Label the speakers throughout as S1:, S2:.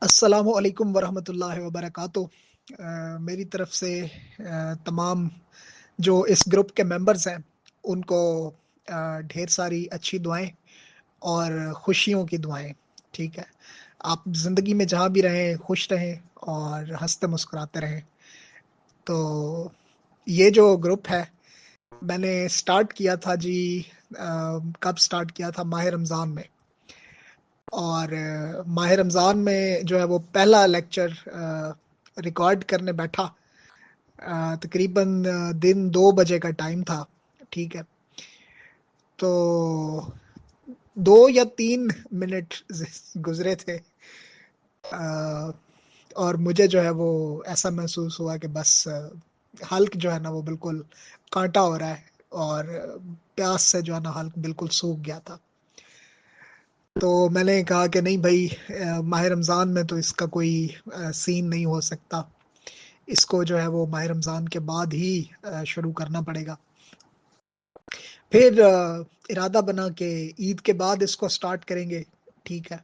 S1: अस्सलामु अलैकुम वरहमतुल्लाहि वबरकातुह। मेरी तरफ से तमाम जो इस ग्रुप के मेंबर्स हैं उनको ढेर सारी अच्छी दुआएं और खुशियों की दुआएं। ठीक है, आप जिंदगी में जहाँ भी रहें खुश रहें और हंसते मुस्कुराते रहें। तो ये जो ग्रुप है मैंने स्टार्ट किया था जी, कब स्टार्ट किया था? माह रमज़ान में। और माह रमज़ान में जो है वो पहला लेक्चर रिकॉर्ड करने बैठा। तकरीबन दिन 2 बजे का टाइम था। ठीक है, तो 2 या 3 मिनट गुजरे थे। अ, और मुझे जो है वो ऐसा महसूस हुआ कि बस हल्क जो है ना वो बिल्कुल कांटा हो रहा है, और प्यास से जो है ना हल्क बिल्कुल सूख गया था। तो मैंने कहा कि नहीं भाई, माह रमज़ान में तो इसका कोई सीन नहीं हो सकता। इसको जो है वो माह रमज़ान के बाद ही शुरू करना पड़ेगा। फिर इरादा बना कि ईद के बाद इसको स्टार्ट करेंगे। ठीक है।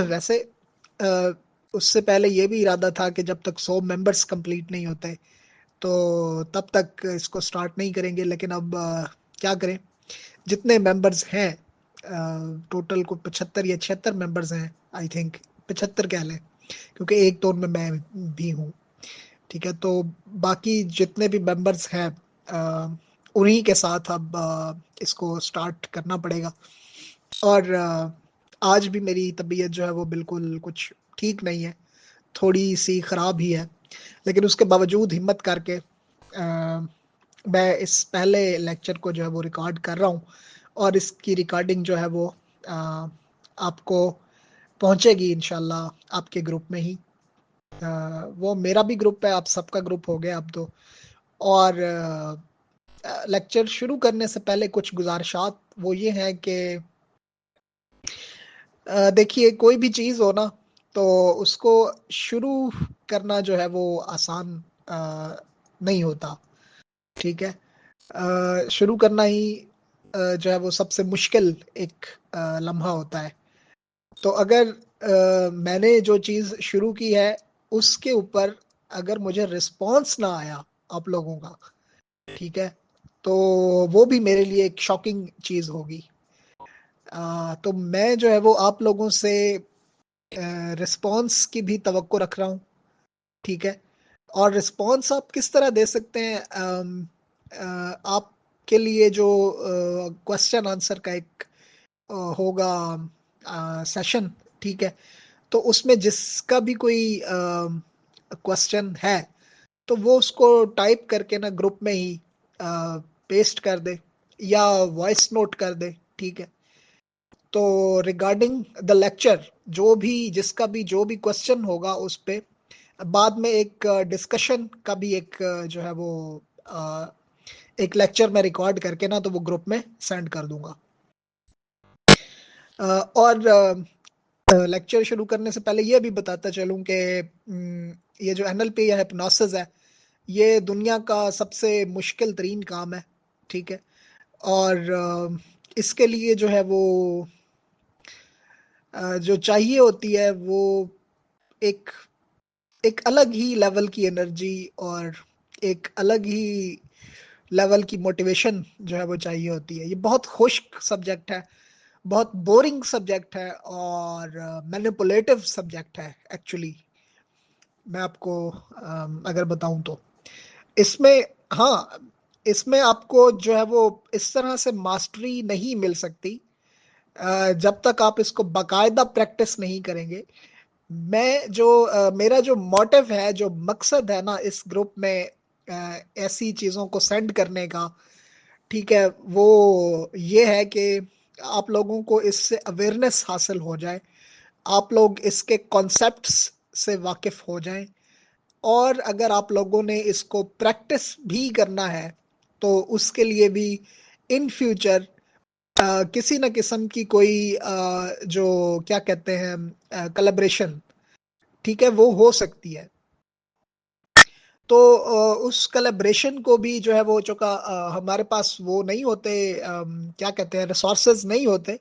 S1: वैसे अ, उससे पहले ये भी इरादा था कि जब तक 100 मेंबर्स कंप्लीट नहीं होते तो तब तक इसको स्टार्ट नहीं करेंगे। लेकिन अब क्या करें, जितने मेंबर्स हैं, टोटल को 75 या 76 मेंबर्स हैं आई थिंक। 75 कह लें, क्योंकि एक तो उनमें मैं भी हूँ। ठीक है, तो बाकी जितने भी मेंबर्स हैं उन्हीं के साथ अब इसको स्टार्ट करना पड़ेगा। और आज भी मेरी तबीयत जो है वो बिल्कुल कुछ ठीक नहीं है, थोड़ी सी ख़राब ही है। लेकिन उसके बावजूद हिम्मत करके मैं इस पहले लेक्चर को जो है वो रिकॉर्ड कर रहा हूँ। और इसकी रिकॉर्डिंग जो है वो आपको पहुंचेगी इंशाल्लाह आपके ग्रुप में ही। वो मेरा भी ग्रुप है, आप सबका ग्रुप हो गया अब तो। और लेक्चर शुरू करने से पहले कुछ गुजारिशात वो ये है कि देखिए, कोई भी चीज़ हो ना तो उसको शुरू करना जो है वो आसान नहीं होता। ठीक है, शुरू करना ही जो है वो सबसे मुश्किल एक लम्हा होता है। तो अगर मैंने जो चीज़ शुरू की है उसके ऊपर अगर मुझे रिस्पॉन्स ना आया आप लोगों का, ठीक है, तो वो भी मेरे लिए एक शॉकिंग चीज़ होगी। तो मैं जो है वो आप लोगों से रिस्पॉन्स की भी तवक्को रख रहा हूँ। ठीक है, और रिस्पॉन्स आप किस तरह दे सकते हैं? आपके लिए जो क्वेश्चन आंसर का एक होगा सेशन। ठीक है, तो उसमें जिसका भी कोई क्वेश्चन है तो वो उसको टाइप करके ना ग्रुप में ही पेस्ट कर दे या वॉइस नोट कर दे। ठीक है, तो रिगार्डिंग द लेक्चर जो भी जिसका भी जो भी क्वेश्चन होगा उस पे बाद में एक डिस्कशन का भी एक जो है वो अ, एक लेक्चर में रिकॉर्ड करके ना तो वो ग्रुप में सेंड कर दूंगा। और लेक्चर शुरू करने से पहले ये भी बताता चलूं कि ये जो एनएलपी या हिप्नोसिस है ये दुनिया का सबसे मुश्किल तरीन काम है। ठीक है, और इसके लिए जो है वो जो चाहिए होती है वो एक एक अलग ही लेवल की एनर्जी और एक अलग ही लेवल की मोटिवेशन जो है वो चाहिए होती है। ये बहुत खुश्क सब्जेक्ट है, बहुत बोरिंग सब्जेक्ट है और मैनिपुलेटिव सब्जेक्ट है एक्चुअली। मैं आपको अगर बताऊं तो इसमें, हाँ, इसमें आपको जो है वो इस तरह से मास्टरी नहीं मिल सकती जब तक आप इसको बाकायदा प्रैक्टिस नहीं करेंगे। मेरा जो मोटिव है, जो मकसद है ना इस ग्रुप में ऐसी चीज़ों को सेंड करने का, ठीक है, वो ये है कि आप लोगों को इससे अवेयरनेस हासिल हो जाए, आप लोग इसके कॉन्सेप्ट्स से वाकिफ हो जाएं। और अगर आप लोगों ने इसको प्रैक्टिस भी करना है तो उसके लिए भी इन फ्यूचर किसी न किस्म की कोई जो क्या कहते हैं कोलैबोरेशन, ठीक है, वो हो सकती है। तो उस कोलैबोरेशन को भी जो है वो चूंकि हमारे पास वो नहीं होते, क्या कहते हैं, रिसोर्सेज नहीं होते,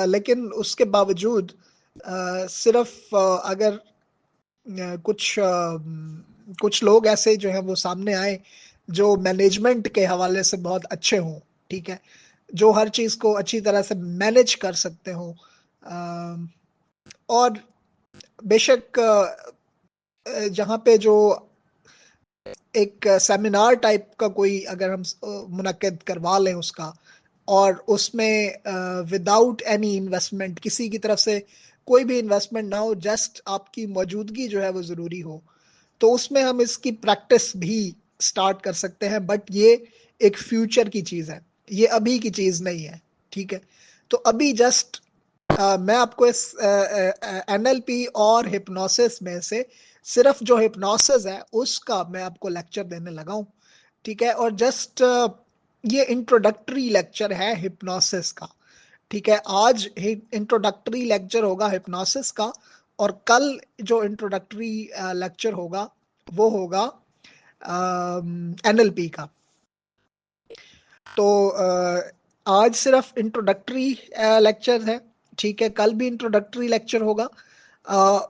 S1: लेकिन उसके बावजूद सिर्फ अगर कुछ लोग ऐसे जो है वो सामने आए जो मैनेजमेंट के हवाले से बहुत अच्छे हों, ठीक है, जो हर चीज को अच्छी तरह से मैनेज कर सकते हो, और बेशक जहाँ पे जो एक सेमिनार टाइप का कोई अगर हम मुनक्किद करवा लें उसका, और उसमें विदाउट एनी इन्वेस्टमेंट, किसी की तरफ से कोई भी इन्वेस्टमेंट ना हो, जस्ट आपकी मौजूदगी जो है वो जरूरी हो, तो उसमें हम इसकी प्रैक्टिस भी स्टार्ट कर सकते हैं। बट ये एक फ्यूचर की चीज है, ये अभी की चीज नहीं है, ठीक है। तो अभी जस्ट मैं आपको इस एनएलपी और हिप्नोसिस में से सिर्फ जो हिप्नोसिस है उसका मैं आपको लेक्चर देने लगा हूं, ठीक है। और जस्ट ये इंट्रोडक्टरी लेक्चर है हिप्नोसिस का, ठीक है। आज इंट्रोडक्टरी लेक्चर होगा हिप्नोसिस का, और कल जो इंट्रोडक्टरी लेक्चर होगा वो होगा एनएलपी का। तो आज सिर्फ इंट्रोडक्टरी लेक्चर है, ठीक है। कल भी इंट्रोडक्टरी लेक्चर होगा। अ,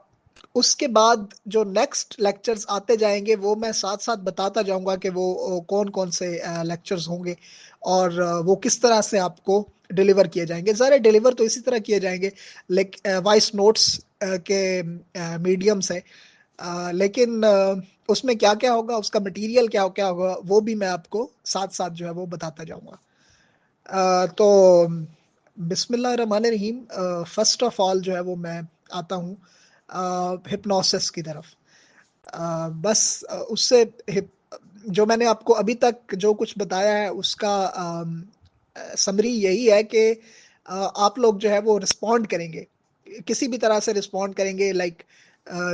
S1: उसके बाद जो नेक्स्ट लेक्चर्स आते जाएंगे वो मैं साथ साथ बताता जाऊंगा कि वो कौन कौन से लेक्चर्स होंगे, और वो किस तरह से आपको डिलीवर किए जाएंगे। सारे डिलीवर तो इसी तरह किए जाएंगे, लेकिन वॉइस नोट्स के मीडियम से, लेकिन उसमें क्या क्या होगा, उसका मटेरियल क्या क्या होगा, वो भी मैं आपको साथ साथ जो है वो बताता जाऊंगा। तो बिस्मिल्लाहिर्रहमानिर्रहीम। फर्स्ट ऑफ ऑल जो है वो मैं आता हूँ हिप्नोसिस की तरफ। बस उससे जो मैंने आपको अभी तक जो कुछ बताया है उसका समरी यही है कि आप लोग जो है वो रिस्पॉन्ड करेंगे, किसी भी तरह से रिस्पॉन्ड करेंगे। लाइक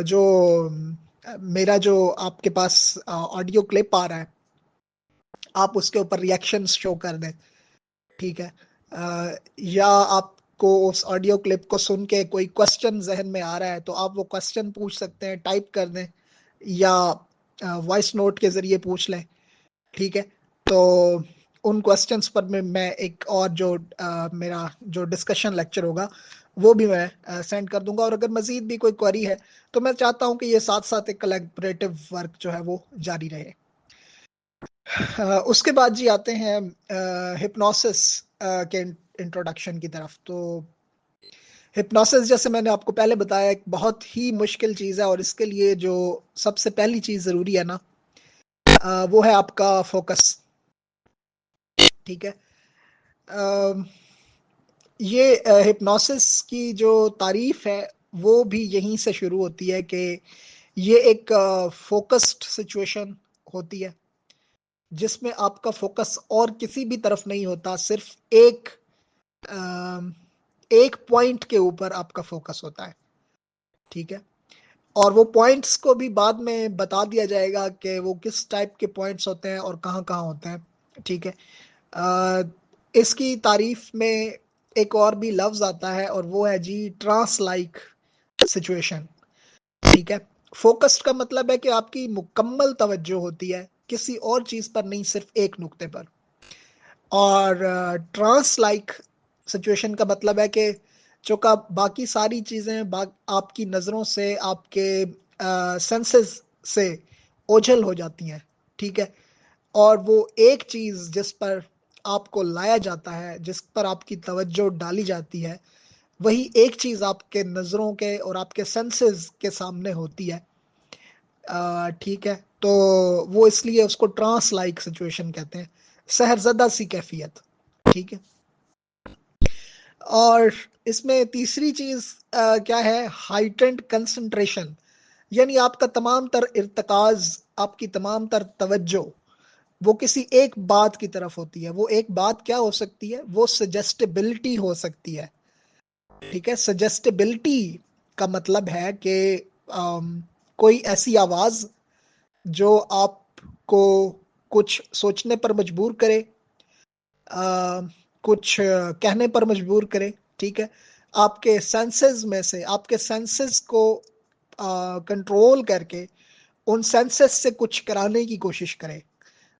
S1: जो मेरा जो आपके पास ऑडियो क्लिप आ रहा है, आप उसके ऊपर रिएक्शंस शो कर दें, ठीक है। या आपको उस ऑडियो क्लिप को सुन के कोई क्वेश्चन जहन में आ रहा है तो आप वो क्वेश्चन पूछ सकते हैं, टाइप कर दें, या वॉइस नोट के जरिए पूछ लें, ठीक है। तो उन क्वेश्चंस पर मैं एक और जो मेरा जो डिस्कशन लेक्चर होगा वो भी मैं सेंड कर दूंगा। और अगर मजीद भी कोई क्वेरी है तो मैं चाहता हूं कि ये साथ साथ एक कलेबरेटिव वर्क जो है वो जारी रहे। उसके बाद जी आते हैं हिप्नोसिस के इंट्रोडक्शन की तरफ। तो हिप्नोसिस, जैसे मैंने आपको पहले बताया, एक बहुत ही मुश्किल चीज़ है, और इसके लिए जो सबसे पहली चीज़ ज़रूरी है ना, वो है आपका फोकस, ठीक है। अ, ये हिप्नोसिस की जो तारीफ है वो भी यहीं से शुरू होती है कि ये एक फोकस्ड सिचुएशन होती है जिसमें आपका फोकस और किसी भी तरफ नहीं होता, सिर्फ अम, एक पॉइंट के ऊपर आपका फोकस होता है, ठीक है। और वो पॉइंट्स को भी बाद में बता दिया जाएगा कि वो किस टाइप के पॉइंट्स होते हैं और कहाँ कहाँ होते हैं, ठीक है। अ, इसकी तारीफ में एक और भी लफ्ज आता है और वो है जी ट्रांस लाइक सिचुएशन, ठीक है। फोकस्ड का मतलब है कि आपकी मुकम्मल तवज्जो होती है किसी और चीज पर नहीं, सिर्फ एक नुक्ते पर। और ट्रांस लाइक सिचुएशन का मतलब है कि जो का बाकी सारी चीजें आपकी नजरों से, आपके सेंसेस से ओझल हो जाती हैं, ठीक है। और वो एक चीज जिस पर आपको लाया जाता है, जिस पर आपकी तवज्जो डाली जाती है, वही एक चीज आपके नजरों के और आपके सेंसेस के सामने होती है, ठीक है। तो वो इसलिए उसको ट्रांस लाइक सिचुएशन कहते हैं, सहरजदा सी कैफियत, ठीक है। और इसमें तीसरी चीज क्या है, हाइटेंड कंसंट्रेशन, यानी आपका तमाम तर इर्तकाज, आपकी तमाम तर तवज्जो वो किसी एक बात की तरफ होती है। वो एक बात क्या हो सकती है, वो सजेस्टेबिलिटी हो सकती है, ठीक है। सजेस्टेबिलिटी का मतलब है कि कोई ऐसी आवाज जो आपको कुछ सोचने पर मजबूर करे, कुछ कहने पर मजबूर करे, ठीक है। आपके सेंसेस में से, आपके सेंसेस को कंट्रोल करके उन सेंसेस से कुछ कराने की कोशिश करे,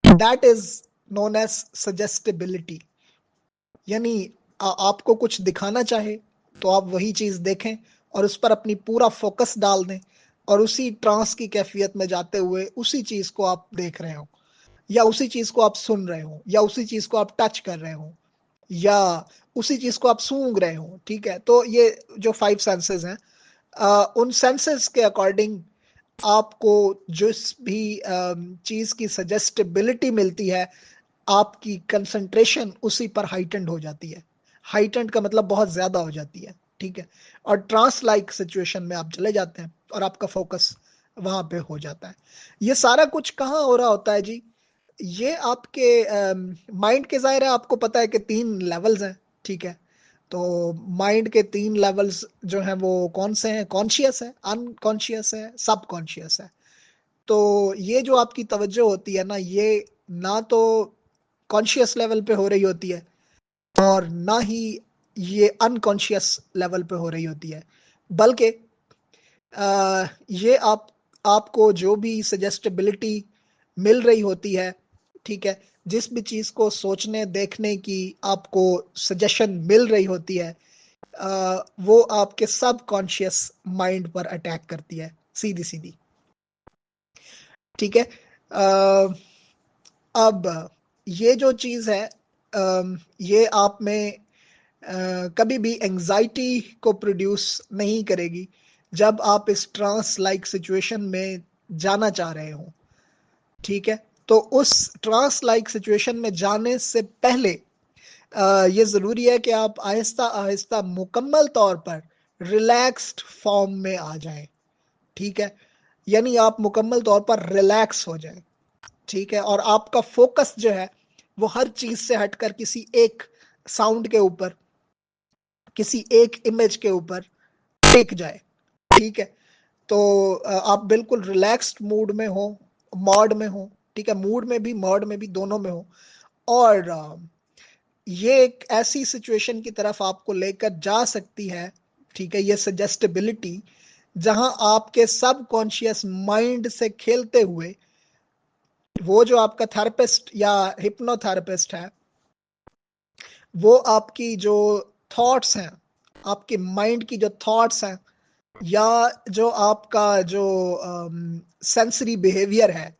S1: दैट इज नोन एज सजेस्टेबिलिटी। यानी आपको कुछ दिखाना चाहे तो आप वही चीज देखें, और उस पर अपनी पूरा फोकस डाल दें और उसी ट्रांस की कैफियत में जाते हुए उसी चीज को आप देख रहे हो, या उसी चीज को आप सुन रहे हो, या उसी चीज को आप टच कर रहे हो, या उसी चीज को आप सूंघ रहे हो। ठीक है, तो ये जो 5 सेंसेस हैं, उन सेंसेस के अकॉर्डिंग आपको जिस भी चीज की सजेस्टेबिलिटी मिलती है, आपकी कंसंट्रेशन उसी पर हाइटेंड हो जाती है। हाइटेंड का मतलब बहुत ज्यादा हो जाती है। ठीक है, और ट्रांस लाइक सिचुएशन में आप चले जाते हैं और आपका फोकस वहां पे हो जाता है। ये सारा कुछ कहाँ हो रहा होता है जी? ये आपके माइंड के, जाहिर है आपको पता है कि 3 लेवल्स हैं। ठीक है, तो माइंड के 3 लेवल्स जो हैं वो कौन से हैं? कॉन्शियस है, अनकॉन्शियस है, सब कॉन्शियस है। तो ये जो आपकी तवज्जो होती है ना, ये ना तो कॉन्शियस लेवल पे हो रही होती है और ना ही ये अनकॉन्शियस लेवल पे हो रही होती है, बल्कि ये आपको जो भी सजेस्टेबिलिटी मिल रही होती है, ठीक है, जिस भी चीज को सोचने देखने की आपको सजेशन मिल रही होती है, वो आपके सब कॉन्शियस माइंड पर अटैक करती है, सीधी सीधी। ठीक है, अब ये जो चीज है, ये आप में कभी भी एंजाइटी को प्रोड्यूस नहीं करेगी जब आप इस ट्रांस लाइक सिचुएशन में जाना चाह रहे हो। ठीक है, तो उस ट्रांस लाइक सिचुएशन में जाने से पहले ये जरूरी है कि आप आहिस्ता आहिस्ता मुकम्मल तौर पर रिलैक्स्ड फॉर्म में आ जाएं। ठीक है, यानी आप मुकम्मल तौर पर रिलैक्स हो जाएं। ठीक है, और आपका फोकस जो है वो हर चीज से हटकर किसी एक साउंड के ऊपर, किसी एक इमेज के ऊपर टिक जाए। ठीक है, तो आप बिल्कुल रिलैक्स्ड मूड में हो, मॉड में हो। ठीक है, मूड में भी मॉड में भी, दोनों में हो। और ये एक ऐसी सिचुएशन की तरफ आपको लेकर जा सकती है, ठीक है, ये सजेस्टेबिलिटी, जहां आपके सब कॉन्शियस माइंड से खेलते हुए वो जो आपका थेरेपिस्ट या हिप्नोथेरेपिस्ट है, वो आपकी जो थॉट्स हैं, आपके माइंड की जो थॉट्स हैं, या जो आपका जो सेंसरी बिहेवियर है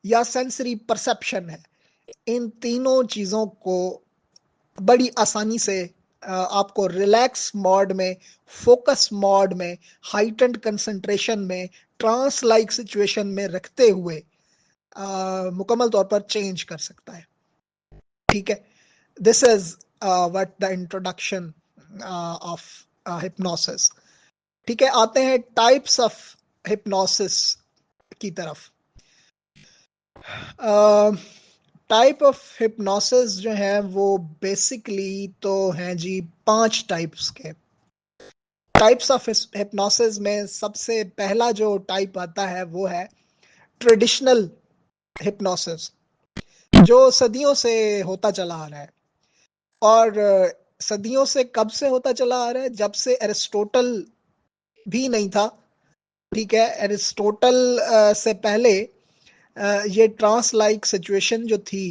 S1: या सेंसरी परसेप्शन है, इन तीनों चीजों को बड़ी आसानी से आपको रिलैक्स मोड में, फोकस मोड में, हाइटेंड कंसंट्रेशन में, ट्रांस लाइक सिचुएशन में रखते हुए मुकम्मल तौर पर चेंज कर सकता है। ठीक है, this is what the introduction of hypnosis. ठीक है, आते हैं टाइप्स ऑफ हिप्नोसिस की तरफ। टाइप ऑफ हिप्नोसिस जो है वो बेसिकली तो हैं जी 5 टाइप्स के। टाइप्स ऑफ हिप्नोसिस में सबसे पहला जो टाइप आता है वो है ट्रेडिशनल हिप्नोसिस, जो सदियों से होता चला आ रहा है। और सदियों से कब से होता चला आ रहा है? जब से एरिस्टोटल भी नहीं था। ठीक है, एरिस्टोटल से पहले ये ट्रांस लाइक सिचुएशन जो थी,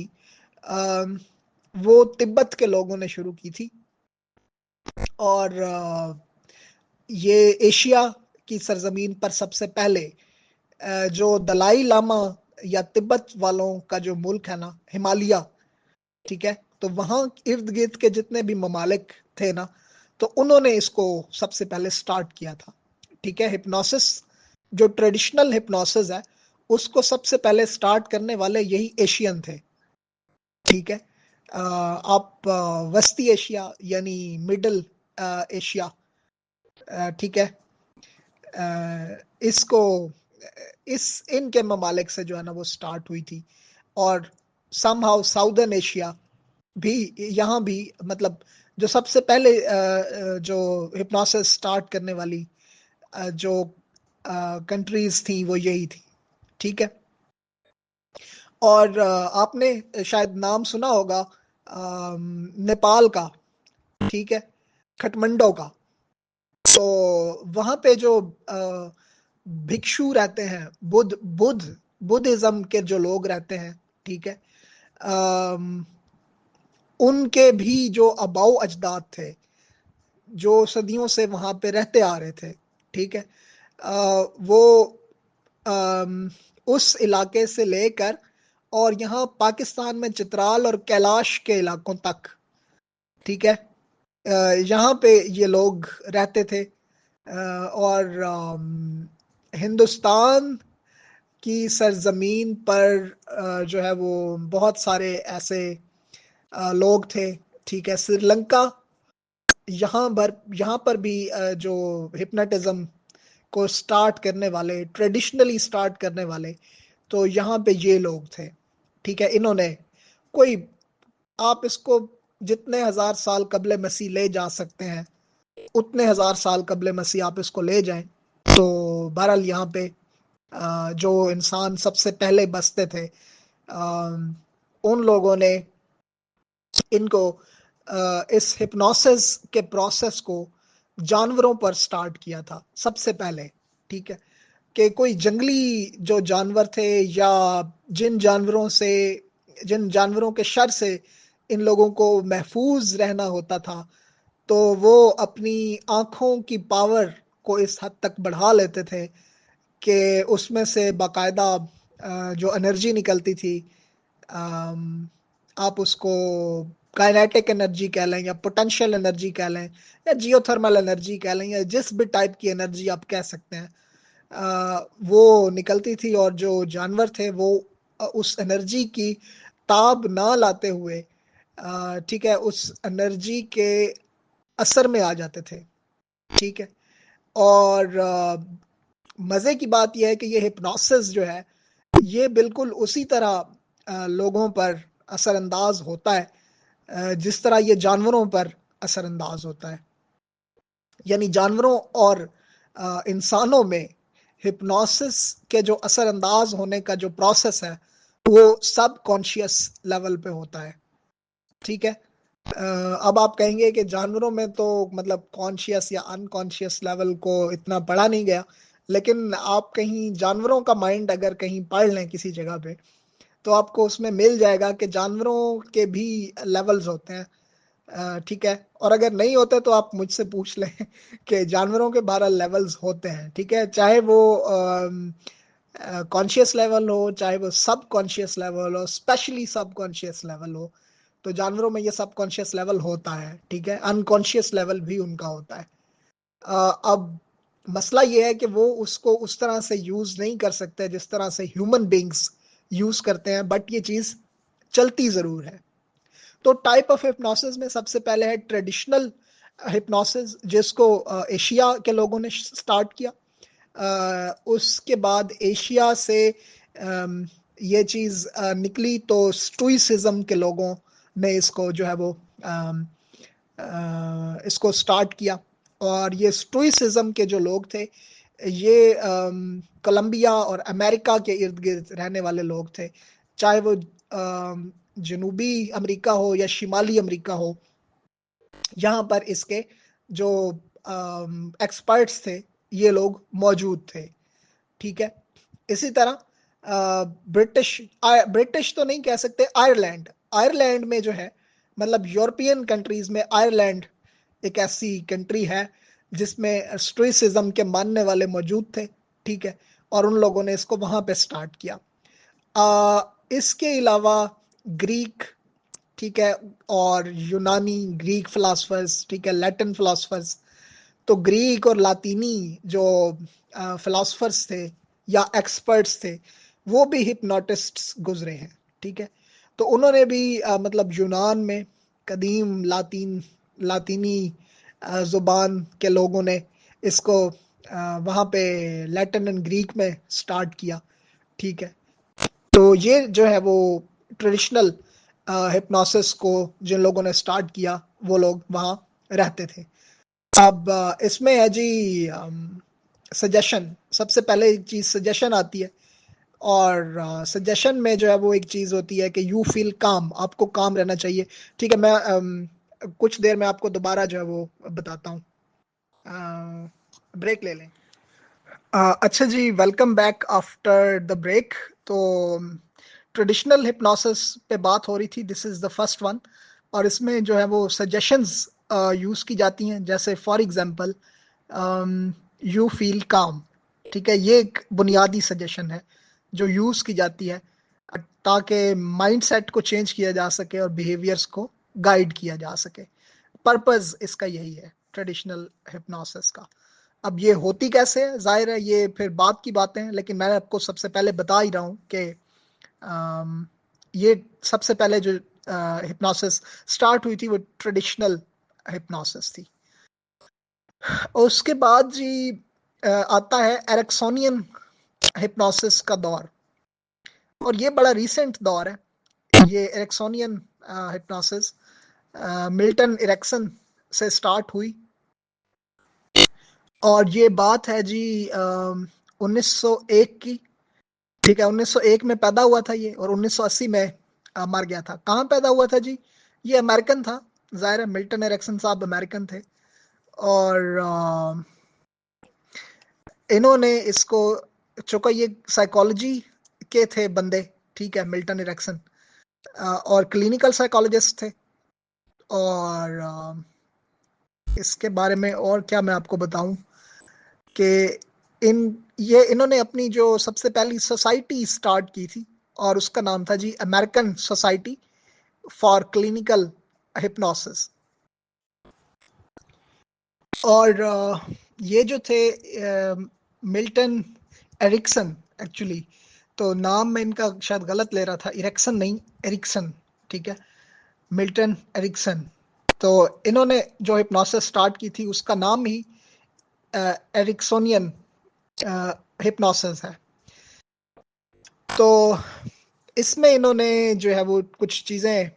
S1: वो तिब्बत के लोगों ने शुरू की थी। और ये एशिया की सरजमीन पर सबसे पहले जो दलाई लामा या तिब्बत वालों का जो मुल्क है ना, हिमालय, ठीक है, तो वहां इर्द गिर्द के जितने भी ममालिक थे ना, तो उन्होंने इसको सबसे पहले स्टार्ट किया था। ठीक है, हिप्नोसिस जो ट्रेडिशनल हिप्नोसिस है, उसको सबसे पहले स्टार्ट करने वाले यही एशियन थे। ठीक है, आप वस्ती एशिया यानी मिडल एशिया, ठीक है, इसको इस इनके ममालिक से जो है ना वो स्टार्ट हुई थी। और समहाउ साउदर्न एशिया भी, यहाँ भी मतलब जो सबसे पहले जो हिप्नोसिस स्टार्ट करने वाली जो कंट्रीज थी वो यही थी। ठीक है, और आपने शायद नाम सुना होगा नेपाल का, ठीक है, खटमंडो का। तो वहां पे जो भिक्षु रहते हैं, बुद्धिज्म के जो लोग रहते हैं, ठीक है, अम, उनके भी जो अबाऊ अजदाद थे, जो सदियों से वहां पे रहते आ रहे थे, ठीक है, वो उस इलाके से लेकर और यहाँ पाकिस्तान में चित्राल और कैलाश के इलाकों तक, ठीक है, यहाँ पे ये लोग रहते थे। और हिंदुस्तान की सरजमीन पर जो है वो बहुत सारे ऐसे लोग थे, ठीक है। श्रीलंका, यहाँ पर भी जो हिप्नोटिज्म को स्टार्ट करने वाले, ट्रेडिशनली स्टार्ट करने वाले, तो यहाँ पे ये लोग थे, ठीक है। इन्होंने कोई, आप इसको जितने हजार साल कबले मसीह ले जा सकते हैं उतने हजार साल कबले मसीह आप इसको ले जाएं, तो बहरहाल यहाँ पे जो इंसान सबसे पहले बसते थे, उन लोगों ने इनको इस हिप्नोसिस के प्रोसेस को जानवरों पर स्टार्ट किया था सबसे पहले, ठीक है। कि कोई जंगली जो जानवर थे या जिन जानवरों से, जिन जानवरों के शर से इन लोगों को महफूज रहना होता था, तो वो अपनी आंखों की पावर को इस हद तक बढ़ा लेते थे कि उसमें से बाकायदा जो एनर्जी निकलती थी, आप उसको काइनेटिक एनर्जी कह लें या पोटेंशियल एनर्जी कह लें या जियोथर्मल एनर्जी कह लें या जिस भी टाइप की एनर्जी आप कह सकते हैं, वो निकलती थी। और जो जानवर थे वो उस एनर्जी की ताब ना लाते हुए, ठीक है, उस एनर्जी के असर में आ जाते थे, ठीक है। और मजे की बात यह है कि ये हिप्नोसिस जो है ये बिल्कुल उसी तरह लोगों पर असरअंदाज होता है जिस तरह ये जानवरों पर असरअंदाज होता है। यानी जानवरों और इंसानों में हिप्नोसिस के जो असरअंदाज होने का जो प्रोसेस है वो सब कॉन्शियस लेवल पे होता है, ठीक है। अब आप कहेंगे कि जानवरों में तो मतलब कॉन्शियस या अनकॉन्शियस लेवल को इतना पढ़ा नहीं गया, लेकिन आप कहीं जानवरों का माइंड अगर कहीं पढ़ लें किसी जगह पे, तो आपको उसमें मिल जाएगा कि जानवरों के भी लेवल्स होते हैं, ठीक है। और अगर नहीं होते तो आप मुझसे पूछ लें कि जानवरों के 12 लेवल्स होते हैं, ठीक है। चाहे वो कॉन्शियस लेवल हो, चाहे वो सब कॉन्शियस लेवल हो, स्पेशली सब कॉन्शियस लेवल हो, तो जानवरों में ये सब कॉन्शियस लेवल होता है, ठीक है। अनकॉन्शियस लेवल भी उनका होता है। अब मसला ये है कि वो उसको उस तरह से यूज नहीं कर सकते जिस तरह से ह्यूमन बींग्स यूज करते हैं, बट ये चीज चलती जरूर है। तो टाइप ऑफ हिप्नोसिस में सबसे पहले है ट्रेडिशनल हिप्नोसिस, जिसको एशिया के लोगों ने स्टार्ट किया। उसके बाद एशिया से ये चीज निकली तो स्टोइसिज्म के लोगों ने इसको जो है वो इसको स्टार्ट किया। और ये स्टोइसिज्म के जो लोग थे ये कोलंबिया और अमेरिका के इर्द गिर्द रहने वाले लोग थे, चाहे वो जनूबी अमेरिका हो या शिमाली अमेरिका हो। यहाँ पर इसके जो एक्सपर्ट्स थे ये लोग मौजूद थे, ठीक है। इसी तरह ब्रिटिश ब्रिटिश तो नहीं कह सकते, आयरलैंड, आयरलैंड में जो है मतलब यूरोपियन कंट्रीज में आयरलैंड एक ऐसी कंट्री है जिसमें स्टोइसिज्म के मानने वाले मौजूद थे, ठीक है। और उन लोगों ने इसको वहां पे स्टार्ट किया। इसके अलावा ग्रीक, ठीक है, और यूनानी, ग्रीक फिलासफर्स, ठीक है, लैटिन फिलासफर्स, तो ग्रीक और लातीनी जो फिलासफर्स थे या एक्सपर्ट्स थे वो भी हिप्नोटिस्ट्स गुजरे हैं, ठीक है। तो उन्होंने भी मतलब यूनान में कदीम लातीनी जुबान के लोगों ने इसको वहाँ पे लैटिन एंड ग्रीक में स्टार्ट किया, ठीक है। तो ये जो है वो ट्रेडिशनल हिप्नोसिस को जिन लोगों ने स्टार्ट किया वो लोग वहाँ रहते थे। अब इसमें है जी सजेशन, सबसे पहले एक चीज सजेशन आती है। और सजेशन में जो है वो एक चीज होती है कि यू फील काम, आपको काम रहना चाहिए, ठीक है। मैं कुछ देर में आपको दोबारा जो है वो बताता हूँ, ब्रेक ले लें। अच्छा जी, welcome back after the break. तो ट्रेडिशनल हिप्नोसिस पे बात हो रही थी, this is the first one. और इसमें जो है वो सजेशंस यूज़ की जाती हैं, जैसे फॉर एग्जांपल यू फील काम, ठीक है, ये एक बुनियादी सजेशन है जो यूज़ की जाती है ताकि माइंडसेट को चेंज किया जा सके और बिहेवियर्स को गाइड किया जा सके। पर्पस इसका यही है ट्रेडिशनल हिप्नोसिस का। अब ये होती कैसे है, जाहिर है ये फिर बात की बातें हैं, लेकिन मैं आपको सबसे पहले बता ही रहा हूँ कि ये सबसे पहले जो हिप्नोसिस स्टार्ट हुई थी वो ट्रेडिशनल हिप्नोसिस थी। उसके बाद जी आता है एरिक्सोनियन हिप्नोसिस का दौर, और ये बड़ा रीसेंट दौर है। ये एरिक्सोनियन हिप्नोसिस मिल्टन एरिक्सन से स्टार्ट हुई, और ये बात है जी 1901 की, ठीक है। 1901 में पैदा हुआ था ये, और 1980 में मर गया था। कहाँ पैदा हुआ था जी? ये अमेरिकन था, जाहिर है मिल्टन एरिक्सन साहब अमेरिकन थे, और इन्होंने इसको, चूंकि ये साइकोलॉजी के थे बंदे, ठीक है, मिल्टन एरिक्सन, और क्लिनिकल साइकोलॉजिस्ट थे, और इसके बारे में और क्या मैं आपको बताऊं कि इन्होंने अपनी जो सबसे पहली सोसाइटी स्टार्ट की थी, और उसका नाम था जी American society for clinical hypnosis. और ये जो थे मिल्टन एरिक्सन, एक्चुअली तो नाम में इनका शायद गलत ले रहा था, इरेक्सन नहीं, एरिक्सन, ठीक है, मिल्टन एरिक्सन। तो इन्होंने जो हिप्नोसिस स्टार्ट की थी उसका नाम ही एरिक्सोनियन हिप्नोसिस है। तो इसमें इन्होंने जो है वो कुछ चीज़ें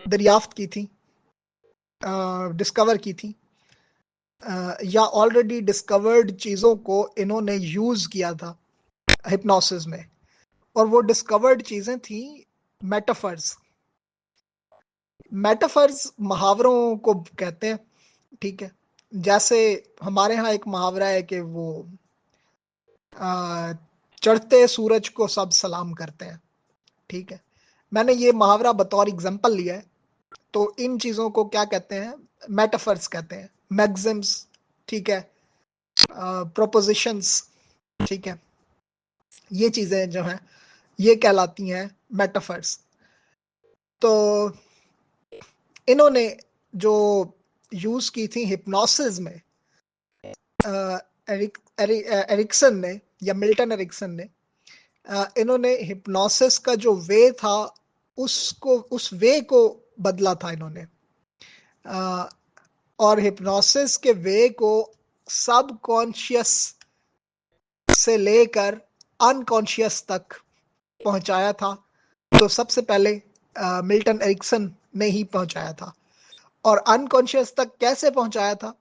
S1: दरियाफ्त की थी, डिस्कवर की थी, या ऑलरेडी डिस्कवर्ड चीज़ों को इन्होंने यूज़ किया था हिप्नोसिस में, और वो डिस्कवर्ड चीज़ें थी मेटाफर्स। मेटाफर्स मुहावरों को कहते हैं, ठीक है। जैसे हमारे यहाँ एक मुहावरा है कि वो चढ़ते सूरज को सब सलाम करते हैं, ठीक है। मैंने ये मुहावरा बतौर एग्जांपल लिया है। तो इन चीज़ों को क्या कहते हैं? मेटाफर्स कहते हैं, मैक्सिम्स, ठीक है, प्रोपोजिशंस, ठीक है। ये चीज़ें जो हैं ये कहलाती हैं मेटाफर्स। तो इन्होंने जो यूज़ की थी हिप्नोसिस में, एरिक्सन ने या मिल्टन एरिक्सन ने, इन्होंने हिप्नोसिस का जो वे था उसको, उस वे को बदला था इन्होंने, और हिप्नोसिस के वे को सब कॉन्शियस से लेकर अनकॉन्शियस तक पहुंचाया था। तो सबसे पहले मिल्टन एरिक्सन ने ही पहुंचाया था, और अनकॉन्शियस तक कैसे पहुंचाया था?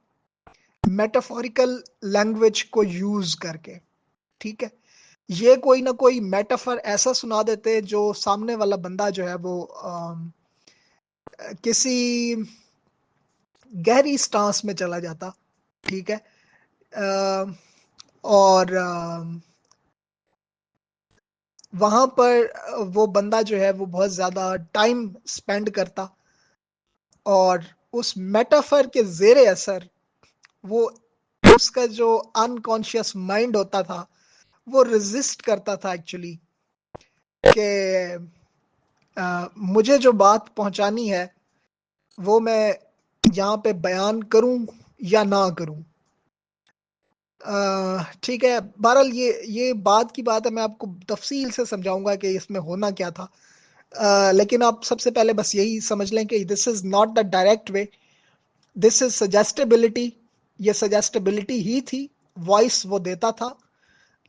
S1: मेटाफोरिकल लैंग्वेज को यूज करके, ठीक है। ये कोई ना कोई मेटाफर ऐसा सुना देते जो सामने वाला बंदा जो है वो किसी गहरी स्टांस में चला जाता, ठीक है, और वहां पर वो बंदा जो है वो बहुत ज्यादा टाइम स्पेंड करता, और उस मेटाफर के जेरे असर वो, उसका जो अनकॉन्शियस माइंड होता था वो रेजिस्ट करता था एक्चुअली कि मुझे जो बात पहुंचानी है वो मैं यहाँ पे बयान करूं या ना करूं। ठीक है, बहरहाल ये बात की बात है, मैं आपको तफसील से समझाऊंगा कि इसमें होना क्या था। लेकिन आप सबसे पहले बस यही समझ लें कि this is not the direct way, this is suggestibility. ये सजेस्टेबिलिटी ही थी, वॉइस वो देता था,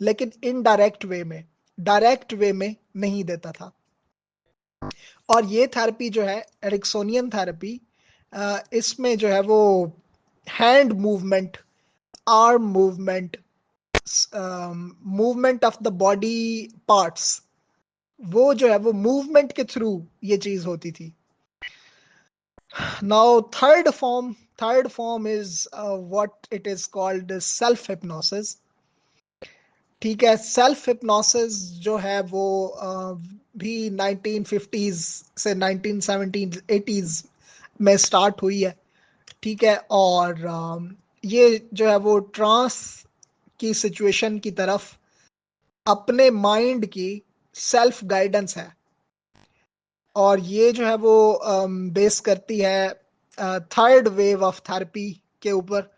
S1: लेकिन इनडायरेक्ट वे में, डायरेक्ट वे में नहीं देता था। और ये थेरेपी जो है एरिक्सोनियन थेरेपी, इसमें जो है वो hand movement, arm movement, movement of the body parts, वो जो है वो मूवमेंट के थ्रू ये चीज होती थी। Now third form is what it is called self hypnosis, ठीक है। सेल्फ हिप्नोसिस जो है वो भी 1950s से 1970s 80s में स्टार्ट हुई है, ठीक है। और ये जो है वो ट्रांस की सिचुएशन की तरफ अपने माइंड की सेल्फ गाइडेंस है, और ये जो है वो बेस करती है थर्ड वेव ऑफ थेरेपी के ऊपर,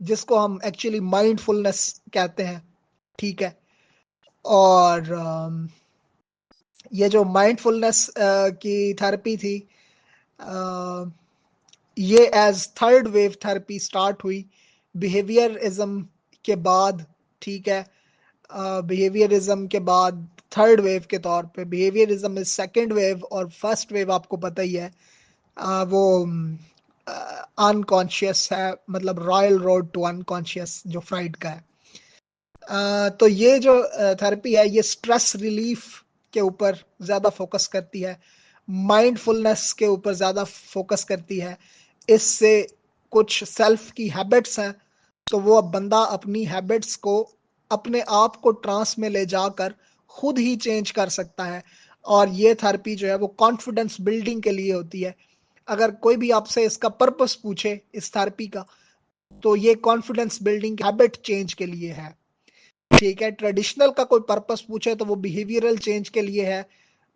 S1: जिसको हम एक्चुअली माइंडफुलनेस कहते हैं। ठीक है। और ये जो माइंडफुलनेस की थेरेपी थी, अ, ये as third wave therapy start हुई बिहेवियरिज्म के बाद। ठीक है। बिहेवियरिज्म के बाद थर्ड वेव के तौर पे, बिहेवियरिज्म इज सेकंड वेव, और फर्स्ट वेव आपको पता ही है, वो अनकॉन्शियस है, मतलब रॉयल रोड टू अनकॉन्शियस जो फ्राइड का है। तो ये जो थेरेपी है ये स्ट्रेस रिलीफ के ऊपर ज्यादा फोकस करती है, माइंडफुलनेस के ऊपर ज्यादा फोकस करती है। इससे कुछ सेल्फ की हैबिट्स हैं, तो वो अब बंदा अपनी हैबिट्स को अपने आप को ट्रांस में ले जाकर खुद ही चेंज कर सकता है। और ये थेरेपी जो है वो कॉन्फिडेंस बिल्डिंग के लिए होती है। अगर कोई भी आपसे इसका पर्पस पूछे इस थेरेपी का, तो ये कॉन्फिडेंस बिल्डिंग हैबिट चेंज के लिए है। ठीक है। ट्रेडिशनल का कोई पर्पस पूछे तो वो बिहेवियरल चेंज के लिए है,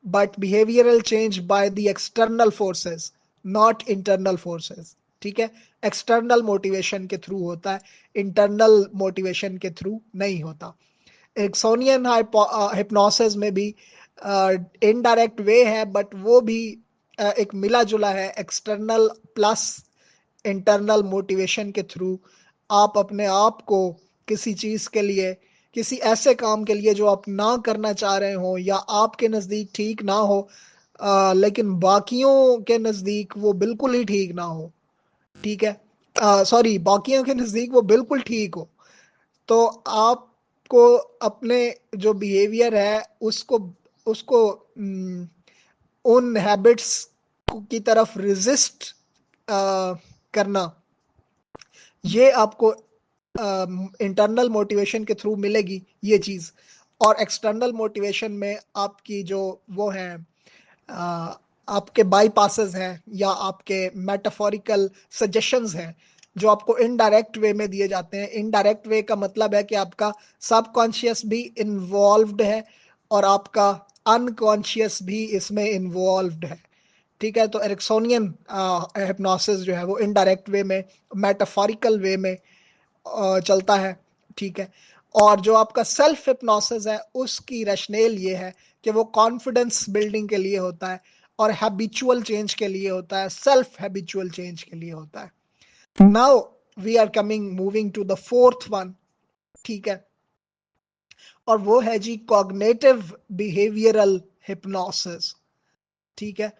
S1: but behavioural change by the external forces, not internal forces. ठीक है। एक्सटर्नल मोटिवेशन के थ्रू होता है, इंटरनल मोटिवेशन के थ्रू नहीं होता। एक्सोनियन हिप्नोसिस में भी इनडायरेक्ट वे है, बट वो भी एक मिला जुला है, एक्सटर्नल प्लस इंटरनल मोटिवेशन के थ्रू आप अपने आप को किसी चीज के लिए, किसी ऐसे काम के लिए जो आप ना करना चाह रहे हो या आपके नजदीक ठीक ना हो, लेकिन बाकियों के नजदीक वो बिल्कुल ही ठीक ना हो। ठीक है। सॉरी, बाकियों के नजदीक वो बिल्कुल ठीक हो, तो आपको अपने जो बिहेवियर है उसको उसको उन हैबिट्स की तरफ रेजिस्ट करना, ये आपको इंटरनल मोटिवेशन के थ्रू मिलेगी ये चीज। और एक्सटर्नल मोटिवेशन में आपकी जो वो है, अ, आपके बाईपासेस हैं या आपके मेटाफोरिकल सजेशंस हैं, जो आपको इनडायरेक्ट वे में दिए जाते हैं। इनडायरेक्ट वे का मतलब है कि आपका सबकॉन्शियस भी इन्वॉल्व्ड है और आपका अनकॉन्शियस भी इसमें इन्वॉल्व्ड है। ठीक है। तो एरिक्सोनियन हिप्नोसिस जो है वो इनडायरेक्ट वे में, मेटाफोरिकल वे में चलता है। ठीक है। और जो आपका सेल्फ हिप्नोसिस है उसकी रैशनेल ये है कि वो कॉन्फिडेंस बिल्डिंग के लिए होता है और हैबिचुअल चेंज के लिए होता है, सेल्फ हैबिचुअल चेंज के लिए होता है। Now we are coming moving to the fourth one. ठीक है। और वो है जी कॉग्निटिव बिहेवियरल हिप्नोसिस। ठीक है।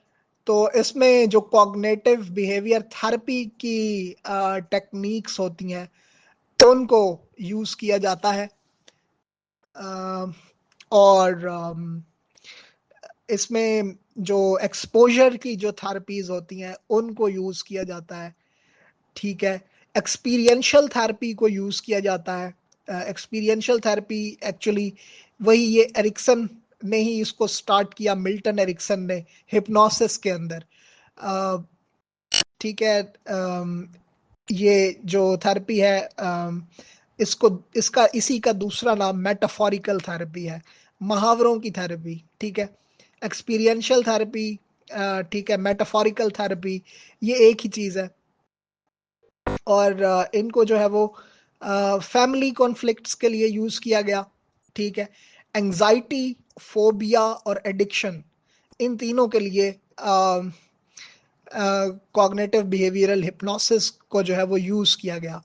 S1: तो इसमें जो कॉग्निटिव बिहेवियर थेरेपी की टेक्निक्स होती हैं उनको यूज किया जाता है। और इसमें जो एक्सपोजर की जो थेरेपीज होती हैं उनको यूज किया जाता है। ठीक है। एक्सपीरियंशियल थेरेपी को यूज किया जाता है। एक्सपीरियंशियल थेरेपी एक्चुअली वही, ये एरिक्सन ने ही इसको स्टार्ट किया, मिल्टन एरिक्सन ने, हिप्नोसिस के अंदर। ठीक है। ये जो थेरेपी है, इसको इसका इसी का दूसरा नाम मेटाफोरिकल थेरेपी है, मुहावरों की थेरेपी। ठीक है। एक्सपीरियंशियल थेरेपी, ठीक है, मेटाफोरिकल थेरेपी, ये एक ही चीज है। और इनको जो है वो फैमिली कॉन्फ्लिक्ट्स के लिए यूज किया गया। ठीक है। एंजाइटी, फोबिया और एडिक्शन, इन तीनों के लिए कॉग्निटिव बिहेवियरल हिप्नोसिस को जो है वो यूज किया गया।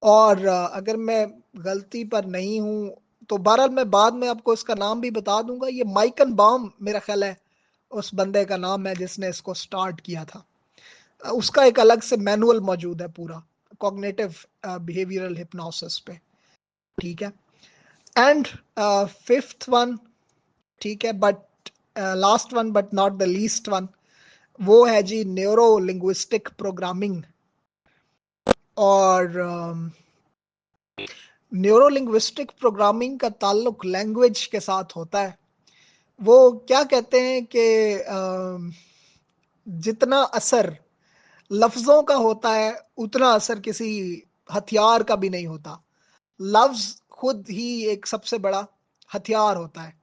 S1: और अगर मैं गलती पर नहीं हूं तो बहरहाल मैं बाद में आपको इसका नाम भी बता दूंगा, ये माइकन बाम मेरा ख्याल है उस बंदे का नाम है जिसने इसको स्टार्ट किया था। उसका एक अलग से मैनुअल मौजूद है पूरा कॉग्निटिव बिहेवियरल हिप्नोसिस पे। ठीक है। एंड फिफ्थ वन, ठीक है, but last one but not the least one, वो है जी न्यूरो लिंग्विस्टिक प्रोग्रामिंग। और न्यूरो लिंग्विस्टिक प्रोग्रामिंग का ताल्लुक लैंग्वेज के साथ होता है। वो क्या कहते हैं कि जितना असर लफ्जों का होता है उतना असर किसी हथियार का भी नहीं होता। लफ्ज खुद ही एक सबसे बड़ा हथियार होता है।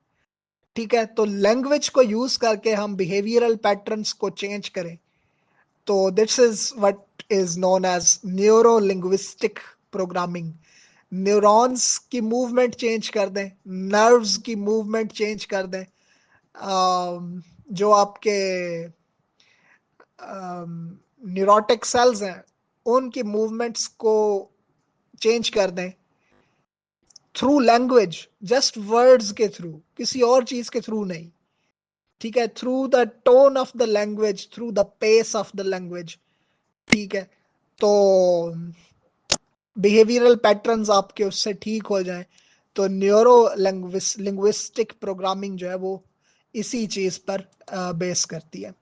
S1: ठीक है, तो लैंग्वेज को यूज करके हम बिहेवियरल पैटर्न्स को चेंज करें, तो this is what is known as neuro linguistic programming. Neurons की मूवमेंट चेंज कर दें, नर्व्स की मूवमेंट चेंज कर दें, जो आपके न्यूरोटिक सेल्स हैं उनकी मूवमेंट्स को चेंज कर दें थ्रू लैंग्वेज, जस्ट वर्ड्स के थ्रू, किसी और चीज के थ्रू नहीं। ठीक है, through the tone of the language, through the pace of the language. ठीक है, तो बिहेवियरल पैटर्न्स आपके उससे ठीक हो जाएं, तो न्यूरो लिंग्विस्टिक प्रोग्रामिंग जो है वो इसी चीज पर बेस करती है।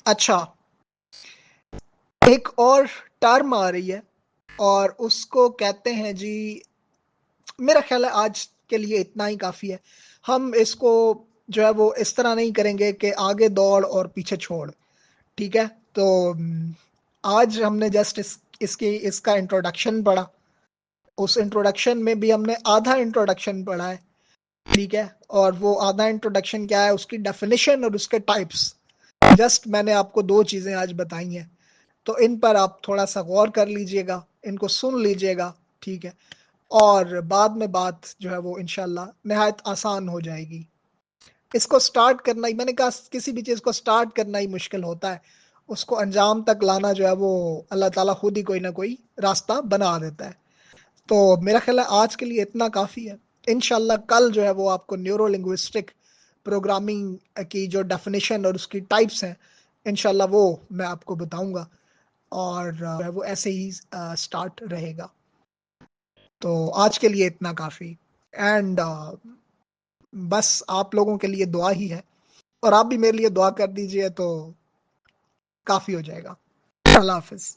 S1: अच्छा, एक और टर्म आ रही है और उसको कहते हैं जी, मेरा ख्याल है आज के लिए इतना ही काफी है। हम इसको जो है वो इस तरह नहीं करेंगे कि आगे दौड़ और पीछे छोड़। ठीक है, तो आज हमने जस्ट इसका इंट्रोडक्शन पढ़ा। उस इंट्रोडक्शन में भी हमने आधा इंट्रोडक्शन पढ़ा है। ठीक है, और वो आधा इंट्रोडक्शन क्या है, उसकी डेफिनेशन और उसके टाइप्स, जस्ट मैंने आपको दो चीजें आज बताई हैं। तो इन पर आप थोड़ा सा गौर कर लीजिएगा, इनको सुन लीजिएगा। ठीक है, और बाद में बात जो है वो इंशाल्लाह निहायत आसान हो जाएगी। इसको स्टार्ट करना ही, मैंने कहा किसी भी चीज को स्टार्ट करना ही मुश्किल होता है, उसको अंजाम तक लाना जो है वो अल्लाह ताला खुद ही कोई ना कोई रास्ता बना देता है। तो मेरा ख्याल है आज के लिए इतना काफी है। इंशाल्लाह कल जो है वो आपको न्यूरो लिंग्विस्टिक प्रोग्रामिंग की जो डेफिनेशन और उसकी टाइप्स हैं, इंशाल्लाह वो मैं आपको बताऊंगा, और जो है वो ऐसे ही स्टार्ट रहेगा। तो आज के लिए इतना काफी। एंड बस आप लोगों के लिए दुआ ही है, और आप भी मेरे लिए दुआ कर दीजिए तो काफी हो जाएगा। अल्लाह हाफिज।